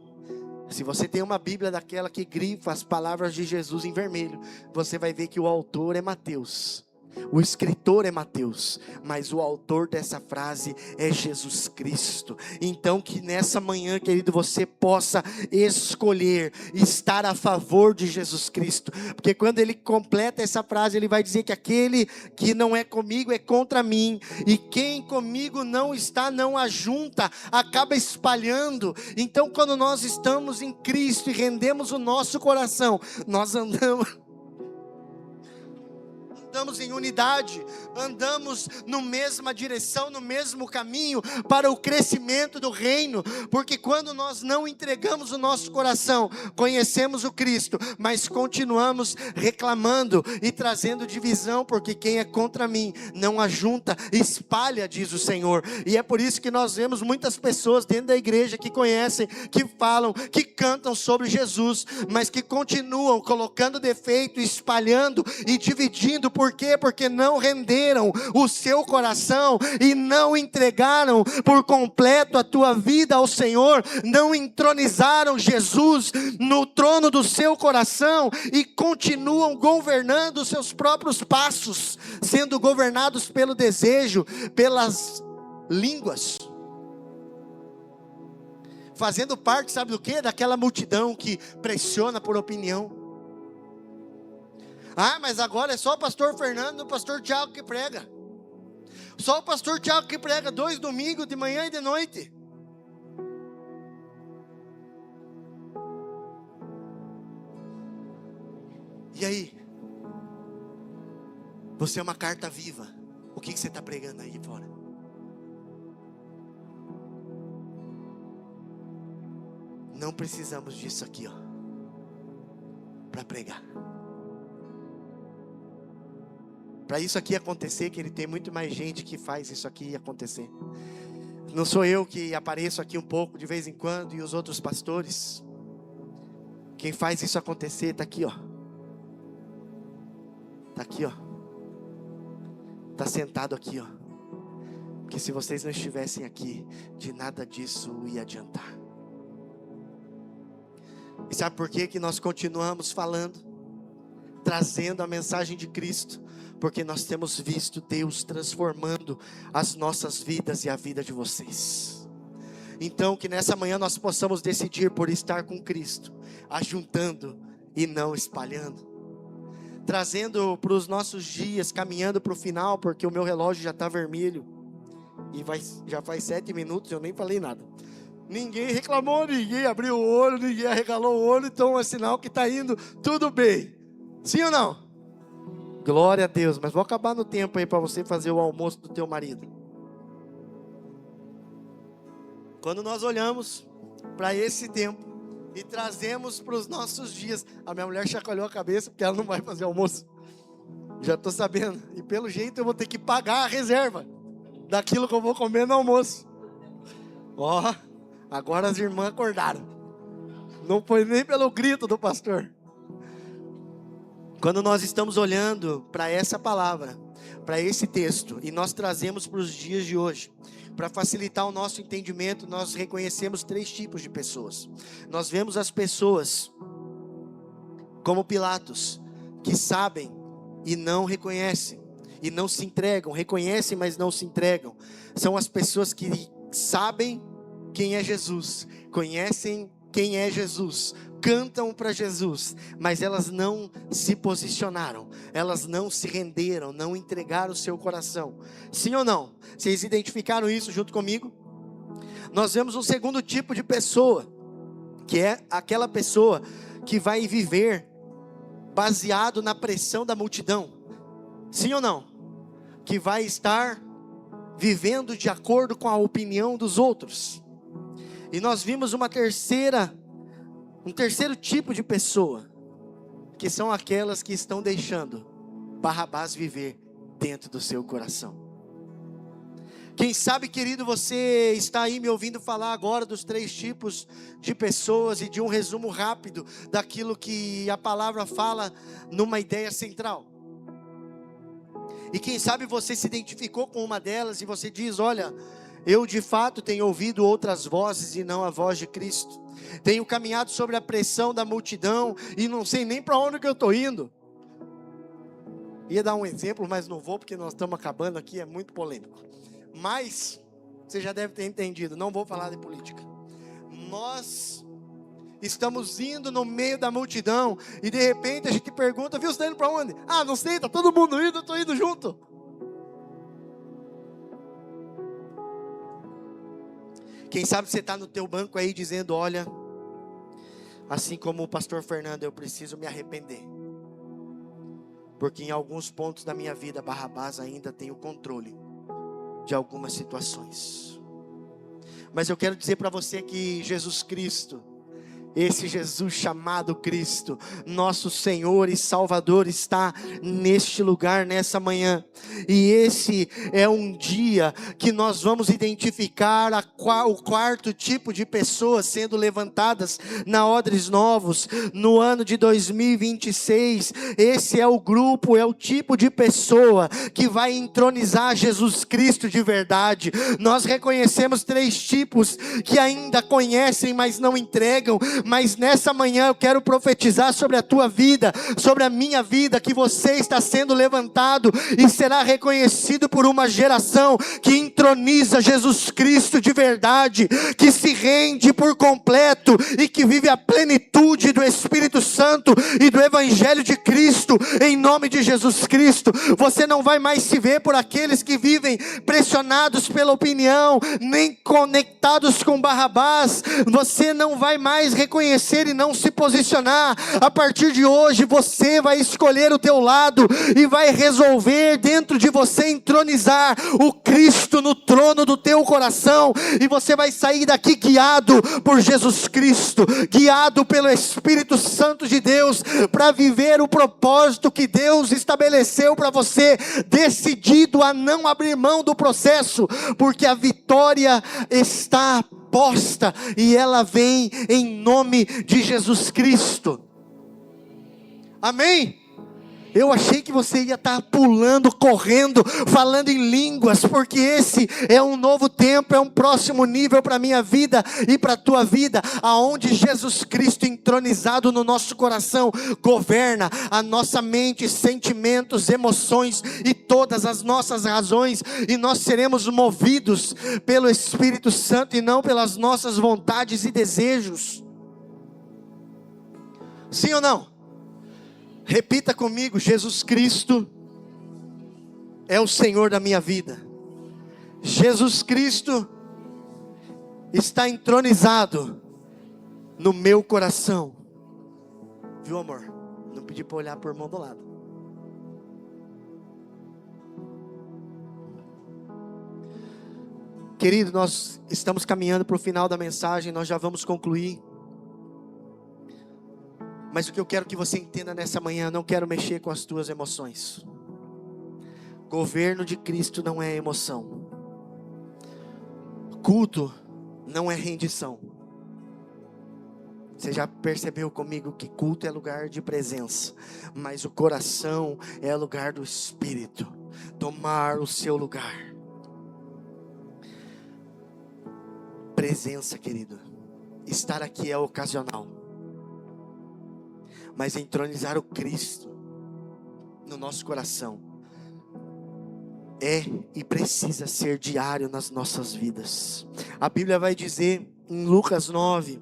S1: Se você tem uma Bíblia daquela que grifa as palavras de Jesus em vermelho, você vai ver que o autor é Mateus. O escritor é Mateus, mas o autor dessa frase é Jesus Cristo. Então que nessa manhã, querido, você possa escolher estar a favor de Jesus Cristo, porque quando ele completa essa frase, ele vai dizer que aquele que não é comigo é contra mim, e quem comigo não está, não ajunta, acaba espalhando. Então quando nós estamos em Cristo e rendemos o nosso coração, nós andamos em unidade, andamos na mesma direção, no mesmo caminho para o crescimento do reino, porque quando nós não entregamos o nosso coração, conhecemos o Cristo, mas continuamos reclamando e trazendo divisão, porque quem é contra mim não ajunta, espalha, diz o Senhor. E é por isso que nós vemos muitas pessoas dentro da igreja que conhecem, que falam, que cantam sobre Jesus, mas que continuam colocando defeito, espalhando e dividindo. Por quê? Porque não renderam o seu coração e não entregaram por completo a tua vida ao Senhor, não entronizaram Jesus no trono do seu coração e continuam governando os seus próprios passos, sendo governados pelo desejo, pelas línguas, fazendo parte, sabe do que? Daquela multidão que pressiona por opinião. Ah, mas agora é só o pastor Fernando e o pastor Tiago que prega. Só o pastor Tiago que prega 2 domingos de manhã e de noite. E aí? Você é uma carta viva. O que você está pregando aí fora? Não precisamos disso aqui, ó, para pregar. Para isso aqui acontecer, que ele tem muito mais gente que faz isso aqui acontecer. Não sou eu que apareço aqui um pouco de vez em quando e os outros pastores. Quem faz isso acontecer está aqui, ó. Está aqui, ó. Está sentado aqui, ó. Porque se vocês não estivessem aqui, de nada disso ia adiantar. E sabe por que que nós continuamos falando, trazendo a mensagem de Cristo? Porque nós temos visto Deus transformando as nossas vidas e a vida de vocês. Então que nessa manhã nós possamos decidir por estar com Cristo, ajuntando e não espalhando, trazendo para os nossos dias, caminhando para o final, porque o meu relógio já está vermelho, e já faz 7 minutos, eu nem falei nada. Ninguém reclamou, ninguém abriu o olho, ninguém arregalou o olho, então é sinal que está indo tudo bem. Sim ou não? Glória a Deus, mas vou acabar no tempo aí para você fazer o almoço do teu marido. Quando nós olhamos para esse tempo e trazemos para os nossos dias, a minha mulher chacoalhou a cabeça porque ela não vai fazer almoço. Já estou sabendo, e pelo jeito eu vou ter que pagar a reserva daquilo que eu vou comer no almoço. Ó, agora as irmãs acordaram. Não foi nem pelo grito do pastor. Quando nós estamos olhando para essa palavra, para esse texto, e nós trazemos para os dias de hoje, para facilitar o nosso entendimento, nós reconhecemos 3 tipos de pessoas. Nós vemos as pessoas como Pilatos, que sabem e não reconhecem, e não se entregam, reconhecem, mas não se entregam. São as pessoas que sabem quem é Jesus, conhecem quem é Jesus, cantam para Jesus, mas elas não se posicionaram, elas não se renderam, não entregaram o seu coração. Sim ou não? Vocês identificaram isso junto comigo? Nós vemos um segundo tipo de pessoa, que é aquela pessoa que vai viver baseado na pressão da multidão. Sim ou não? Que vai estar vivendo de acordo com a opinião dos outros. E nós vimos um terceiro tipo de pessoa, que são aquelas que estão deixando Barrabás viver dentro do seu coração. Quem sabe, querido, você está aí me ouvindo falar agora dos 3 tipos de pessoas e de um resumo rápido daquilo que a palavra fala numa ideia central. E quem sabe você se identificou com uma delas e você diz: olha, eu de fato tenho ouvido outras vozes e não a voz de Cristo. Tenho caminhado sobre a pressão da multidão e não sei nem para onde que eu estou indo. Ia dar um exemplo, mas não vou porque nós estamos acabando aqui, é muito polêmico. Mas, você já deve ter entendido, não vou falar de política. Nós estamos indo no meio da multidão e de repente a gente pergunta: viu, você está indo para onde? Ah, não sei, está todo mundo indo, eu estou indo junto. Quem sabe você está no teu banco aí dizendo: olha, assim como o pastor Fernando, eu preciso me arrepender. Porque em alguns pontos da minha vida, Barrabás ainda tem o controle de algumas situações. Mas eu quero dizer para você que Jesus Cristo, esse Jesus chamado Cristo, nosso Senhor e Salvador, está neste lugar, nessa manhã. E esse é um dia que nós vamos identificar o quarto tipo de pessoas sendo levantadas na Odres Novos, no ano de 2026. Esse é o grupo, é o tipo de pessoa que vai entronizar Jesus Cristo de verdade. Nós reconhecemos 3 tipos que ainda conhecem, mas não entregam. Mas nessa manhã eu quero profetizar sobre a tua vida, sobre a minha vida, que você está sendo levantado e será reconhecido por uma geração que entroniza Jesus Cristo de verdade, que se rende por completo e que vive a plenitude do Espírito Santo e do Evangelho de Cristo, em nome de Jesus Cristo. Você não vai mais se ver por aqueles que vivem pressionados pela opinião, nem conectados com Barrabás. Você não vai mais reconhecer e não se posicionar. A partir de hoje você vai escolher o teu lado e vai resolver dentro de você entronizar o Cristo no trono do teu coração, e você vai sair daqui guiado por Jesus Cristo, guiado pelo Espírito Santo de Deus, para viver o propósito que Deus estabeleceu para você, decidido a não abrir mão do processo, porque a vitória está posta e ela vem em nome de Jesus Cristo. Amém? Eu achei que você ia estar pulando, correndo, falando em línguas, porque esse é um novo tempo, é um próximo nível para a minha vida e para a tua vida, aonde Jesus Cristo entronizado no nosso coração, governa a nossa mente, sentimentos, emoções e todas as nossas razões, e nós seremos movidos pelo Espírito Santo e não pelas nossas vontades e desejos. Sim ou não? Repita comigo: Jesus Cristo é o Senhor da minha vida. Jesus Cristo está entronizado no meu coração. Viu, amor? Não pedi para olhar para o irmão do lado. Querido, nós estamos caminhando para o final da mensagem, nós já vamos concluir. Mas o que eu quero que você entenda nessa manhã, não quero mexer com as tuas emoções. Governo de Cristo não é emoção. Culto não é rendição. Você já percebeu comigo que culto é lugar de presença, mas o coração é lugar do Espírito tomar o seu lugar. Presença, querido. Estar aqui é ocasional. Mas entronizar o Cristo no nosso coração é e precisa ser diário nas nossas vidas. A Bíblia vai dizer em Lucas 9,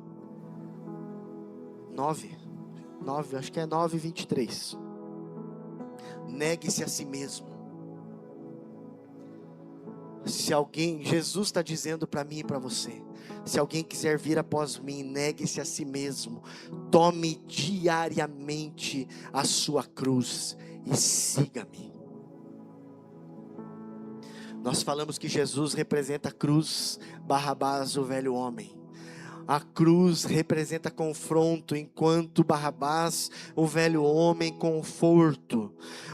S1: acho que é 9:23. Negue-se a si mesmo. Se alguém, Jesus está dizendo para mim e para você, se alguém quiser vir após mim, negue-se a si mesmo, tome diariamente a sua cruz e siga-me. Nós falamos que Jesus representa a cruz, Barrabás o velho homem. A cruz representa confronto, enquanto Barrabás, o velho homem, conforto.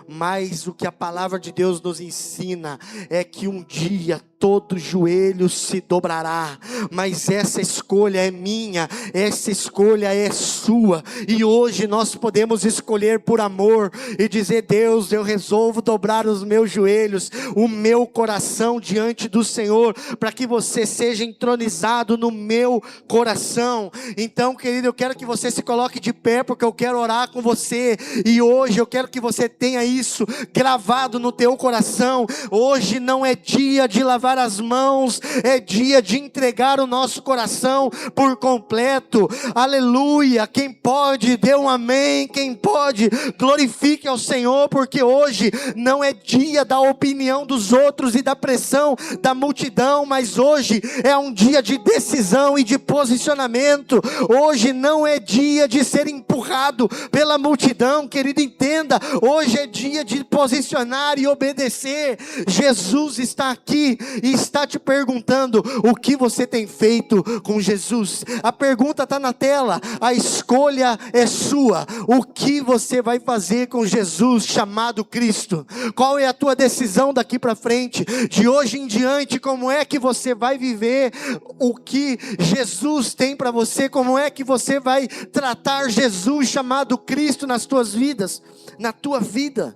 S1: Mas o que a palavra de Deus nos ensina é que um dia todo joelho se dobrará, mas essa escolha é minha, essa escolha é sua, e hoje nós podemos escolher por amor, e dizer: Deus, eu resolvo dobrar os meus joelhos, o meu coração diante do Senhor, para que você seja entronizado no meu coração. Então, querido, eu quero que você se coloque de pé, porque eu quero orar com você, e hoje eu quero que você tenha isso gravado no teu coração. Hoje não é dia de lavar as mãos, é dia de entregar o nosso coração por completo. Aleluia. Quem pode, dê um amém. Quem pode, glorifique ao Senhor, porque hoje não é dia da opinião dos outros e da pressão da multidão, mas hoje é um dia de decisão e de posicionamento. Hoje não é dia de ser empurrado pela multidão, querido, entenda, hoje é dia de posicionar e obedecer. Jesus está aqui e está te perguntando: o que você tem feito com Jesus? A pergunta está na tela, a escolha é sua. O que você vai fazer com Jesus chamado Cristo? Qual é a tua decisão daqui para frente? De hoje em diante, como é que você vai viver o que Jesus tem para você? Como é que você vai tratar Jesus chamado Cristo nas tuas vidas, na tua vida?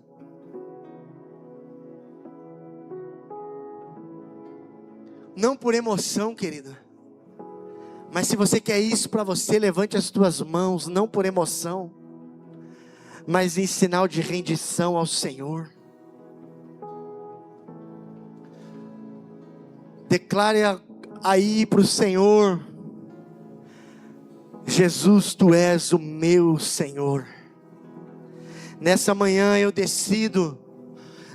S1: Não por emoção, querida, mas se você quer isso para você, levante as tuas mãos, não por emoção, mas em sinal de rendição ao Senhor. Declare aí para o Senhor: Jesus, Tu és o meu Senhor. Nessa manhã eu decido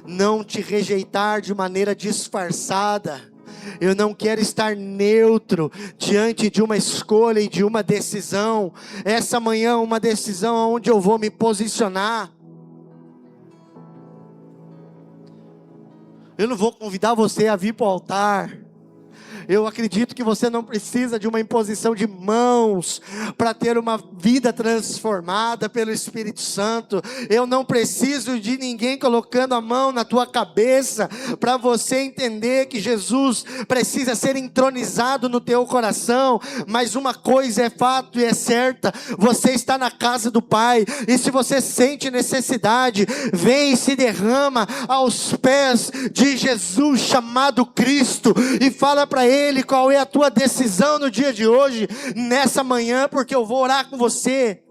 S1: não te rejeitar de maneira disfarçada. Eu não quero estar neutro diante de uma escolha e de uma decisão. Essa manhã é uma decisão onde eu vou me posicionar. Eu não vou convidar você a vir para o altar. Eu acredito que você não precisa de uma imposição de mãos para ter uma vida transformada pelo Espírito Santo. Eu não preciso de ninguém colocando a mão na tua cabeça para você entender que Jesus precisa ser entronizado no teu coração. Mas uma coisa é fato e é certa: você está na casa do Pai, e se você sente necessidade, vem e se derrama aos pés de Jesus chamado Cristo, e fala para Ele qual é a tua decisão no dia de hoje, nessa manhã, porque eu vou orar com você.